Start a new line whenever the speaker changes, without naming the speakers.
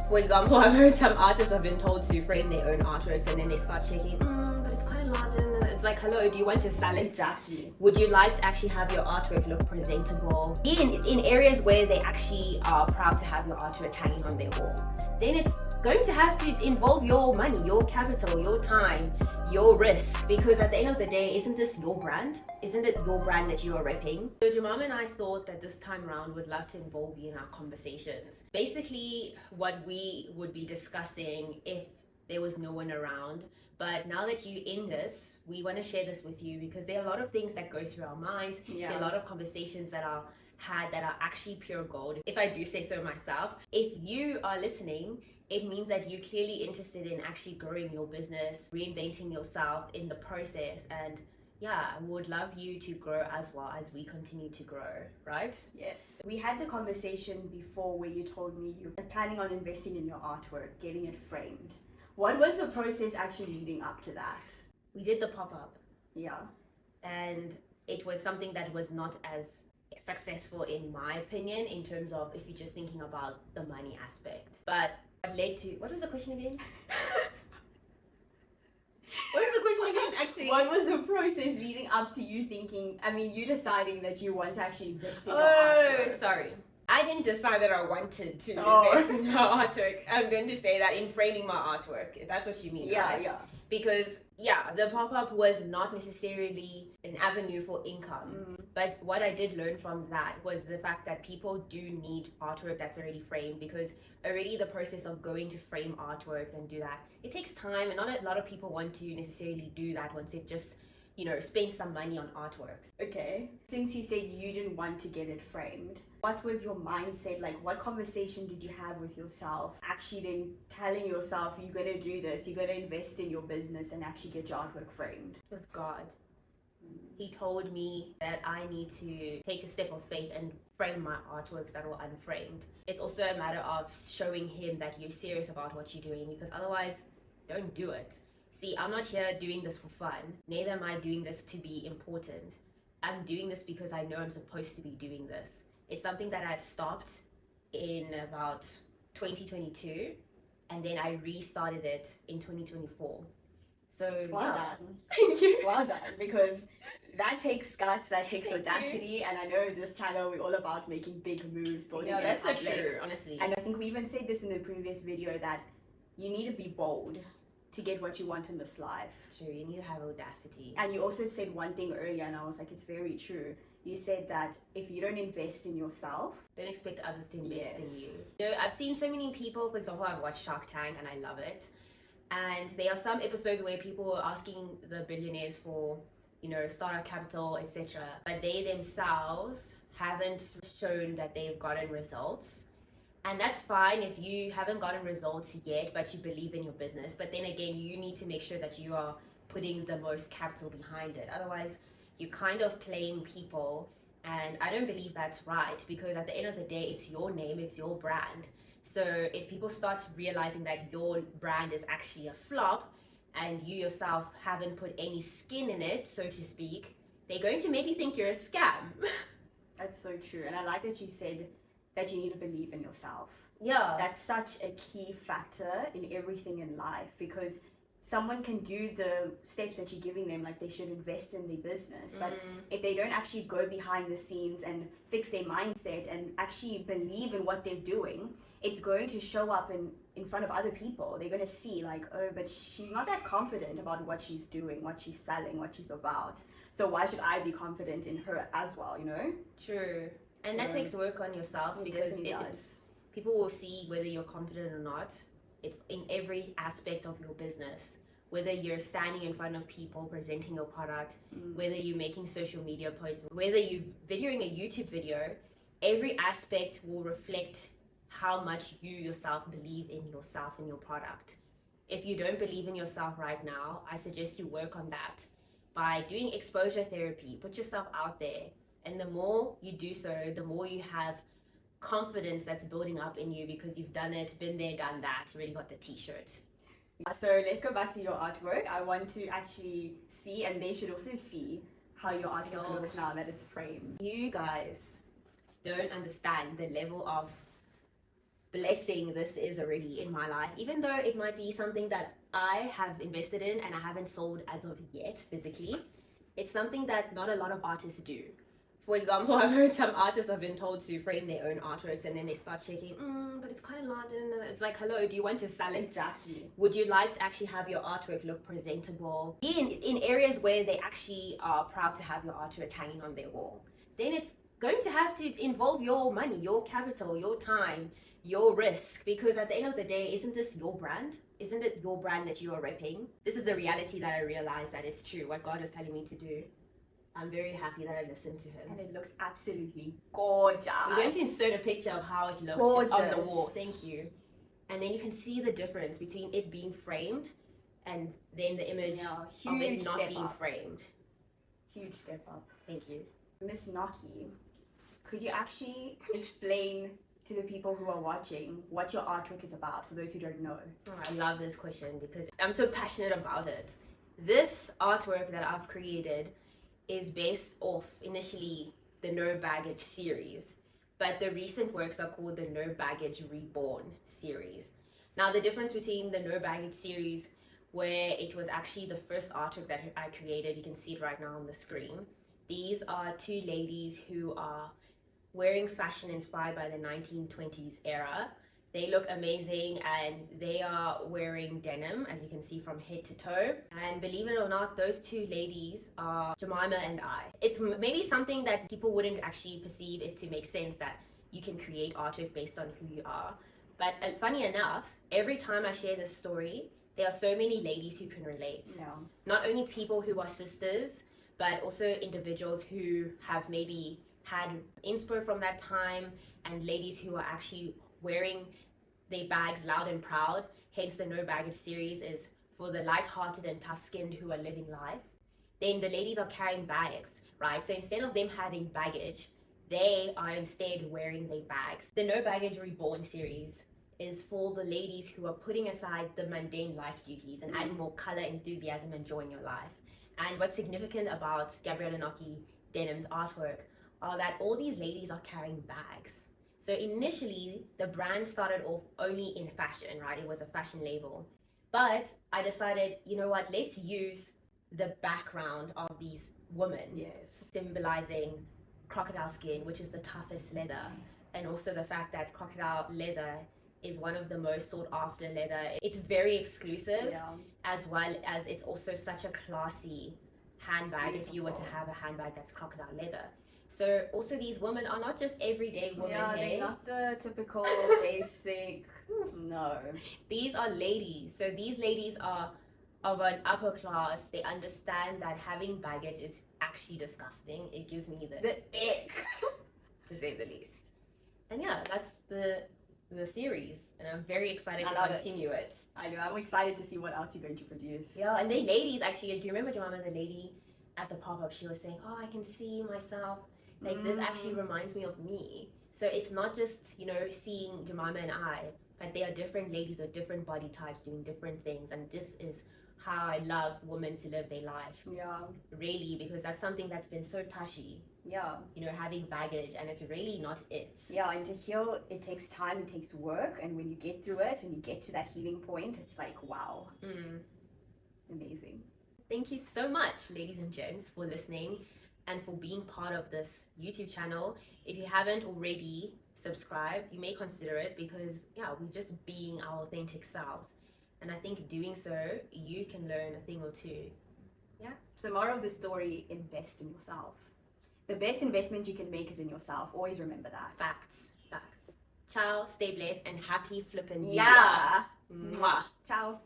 For example, I've heard some artists have been told to frame their own artworks and then they start checking, but it's quite a lot. And it's like, hello, do you want to sell it?
Exactly.
Would you like to actually have your artwork look presentable? In areas where they actually are proud to have your artwork hanging on their wall. Then it's going to have to involve your money, your capital, your time, your risk, because at the end of the day, isn't this your brand? Isn't it your brand that you are repping? So Jemima and I thought that this time around would love to involve you in our conversations. Basically, what we would be discussing if there was no one around. But now that you're in this, we want to share this with you because there are a lot of things that go through our minds.
Yeah.
There are a lot of conversations that are had that are actually pure gold. If I do say so myself, if you are listening, it means that you're clearly interested in actually growing your business, reinventing yourself in the process. And yeah, we would love you to grow as well as we continue to grow, right?
Yes. We had the conversation before where you told me you were planning on investing in your artwork, getting it framed. What was the process actually leading up to that?
We did the pop-up.
Yeah.
And it was something that was not as successful in my opinion in terms of if you're just thinking about the money aspect. But what led to, what was the question again? What was the question again, actually?
What was the process leading up to you thinking, you deciding that you want to actually invest in your artwork?
Sorry. I didn't decide that I wanted to invest in my artwork. I'm going to say that in framing my artwork, if that's what you mean,
Yeah,
right?
yeah.
Because, yeah, the pop-up was not necessarily an avenue for income. But what I did learn from that was the fact that people do need artwork that's already framed, because already the process of going to frame artworks and do that, it takes time, and not a lot of people want to necessarily do that once they've just spend some money on artworks.
Okay. Since you said you didn't want to get it framed, what was your mindset? Like, what conversation did you have with yourself? Actually then telling yourself you're going to do this, you're going to invest in your business and actually get your artwork framed.
It was God. He told me that I need to take a step of faith and frame my artworks that were unframed. It's also a matter of showing him that you're serious about what you're doing, because otherwise, don't do it. See, I'm not here doing this for fun. Neither am I doing this to be important. I'm doing this because I know I'm supposed to be doing this. It's something that I had stopped in about 2022, and then I restarted it in 2024. So
Well
yeah.
done.
Thank you.
Well done, because that takes guts, that takes audacity, and I know this channel we're all about making big moves, building
Yeah,
in
that's so
public.
true, honestly.
And I think we even said this in the previous video that you need to be bold to get what you want in this life.
True, you need to have audacity.
And you also said one thing earlier, and I was like, it's very true. You said that if you don't invest in yourself,
don't expect others to invest
Yes.
in you. I've seen so many people, for example, I've watched Shark Tank and I love it. And there are some episodes where people are asking the billionaires for, startup capital, etc. But they themselves haven't shown that they've gotten results. And that's fine if you haven't gotten results yet, but you believe in your business. But then again, you need to make sure that you are putting the most capital behind it. Otherwise, you're kind of playing people. And I don't believe that's right, because at the end of the day, it's your name, it's your brand. So if people start realizing that your brand is actually a flop and you yourself haven't put any skin in it, so to speak, they're going to maybe think you're a scam.
that's so true. And I like that you said that you need to believe in yourself.
Yeah.
That's such a key factor in everything in life, because someone can do the steps that you're giving them, like they should invest in their business, but if they don't actually go behind the scenes and fix their mindset and actually believe in what they're doing, it's going to show up in front of other people. They're going to see like, oh, but she's not that confident about what she's doing, what she's selling, what she's about. So why should I be confident in her as well,
True. And that
So,
takes work on yourself,
it
because
definitely does.
people will see whether you're confident or not. It's in every aspect of your business. Whether you're standing in front of people presenting your product, whether you're making social media posts, whether you're videoing a YouTube video, every aspect will reflect how much you yourself believe in yourself and your product. If you don't believe in yourself right now, I suggest you work on that by doing exposure therapy. Put yourself out there. And the more you do so, the more you have confidence that's building up in you, because you've done it, been there, done that, already got the t-shirt.
So let's go back to your artwork. I want to actually see, and they should also see, how your artwork looks now that it's framed.
You guys don't understand the level of blessing this is already in my life, even though it might be something that I have invested in and I haven't sold as of yet physically. It's something that not a lot of artists do. For example, I've heard some artists have been told to frame their own artworks and then they start checking, but it's kind of large. It's like, hello, do you want to sell it?
Exactly.
Would you like to actually have your artwork look presentable? In areas where they actually are proud to have your artwork hanging on their wall. Then it's going to have to involve your money, your capital, your time, your risk. Because at the end of the day, isn't this your brand? Isn't it your brand that you are repping? This is the reality that I realized that it's true, what God is telling me to do. I'm very happy that I listened to him.
And it looks absolutely gorgeous.
I'm going to insert a picture of how it looks just on the wall. Thank you. And then you can see the difference between it being framed and then the image of it not being framed.
Huge step up.
Thank you.
Miss Naki, could you actually explain to the people who are watching what your artwork is about, for those who don't know?
Oh, I love this question because I'm so passionate about it. This artwork that I've created is based off initially the No Baggage series, but the recent works are called the No Baggage Reborn series. Now the difference between the No Baggage series, where it was actually the first artwork that I created, you can see it right now on the screen. These are two ladies who are wearing fashion inspired by the 1920s era. They look amazing and they are wearing denim, as you can see, from head to toe. And believe it or not, those two ladies are Jemima and I. It's maybe something that people wouldn't actually perceive it to make sense, that you can create artwork based on who you are. But funny enough, every time I share this story, there are so many ladies who can relate.
Yeah.
Not only people who are sisters, but also individuals who have maybe had inspo from that time, and ladies who are actually wearing their bags loud and proud. Hence the No Baggage series is for the light-hearted and tough-skinned who are living life. Then the ladies are carrying bags, right? So instead of them having baggage, they are instead wearing their bags. The No Baggage Reborn series is for the ladies who are putting aside the mundane life duties and adding more color, enthusiasm, and joy in your life. And what's significant about Gabriella Naki Denim's artwork are that all these ladies are carrying bags. So initially, the brand started off only in fashion, right? It was a fashion label. But I decided, you know what, let's use the background of these women,
Yes.
symbolizing crocodile skin, which is the toughest leather. And also the fact that crocodile leather is one of the most sought after leather. It's very exclusive, as well as it's also such a classy handbag if you were to have a handbag that's crocodile leather. So also these women are not just everyday women.
Yeah, they're not the typical basic, no.
These are ladies. So these ladies are of an upper class. They understand that having baggage is actually disgusting. It gives me the ick, to say the least. And yeah, that's the series, and I'm very excited to continue it.
I know, I'm excited to see what else you're going to produce.
Yeah, and the ladies actually, do you remember Jemima, the lady at the pop-up, she was saying, oh, I can see myself, like this actually reminds me of me. So it's not just, you know, seeing Jemima and I, but they are different ladies with different body types doing different things, and this is how I love women to live their life.
Yeah.
Really, because that's something that's been so touchy.
Yeah.
You know, having baggage, and it's really not it.
Yeah, and to heal, it takes time, it takes work, and when you get through it and you get to that healing point, it's like, wow. Amazing.
Thank you so much, ladies and gents, for listening and for being part of this YouTube channel. If you haven't already subscribed, you may consider it, because yeah, we're just being our authentic selves. And I think doing so, you can learn a thing or two. Yeah.
So moral of the story, invest in yourself. The best investment you can make is in yourself. Always remember that.
Facts. Facts. Ciao, stay blessed, and happy flippin'
Yeah.
Mwah.
Ciao.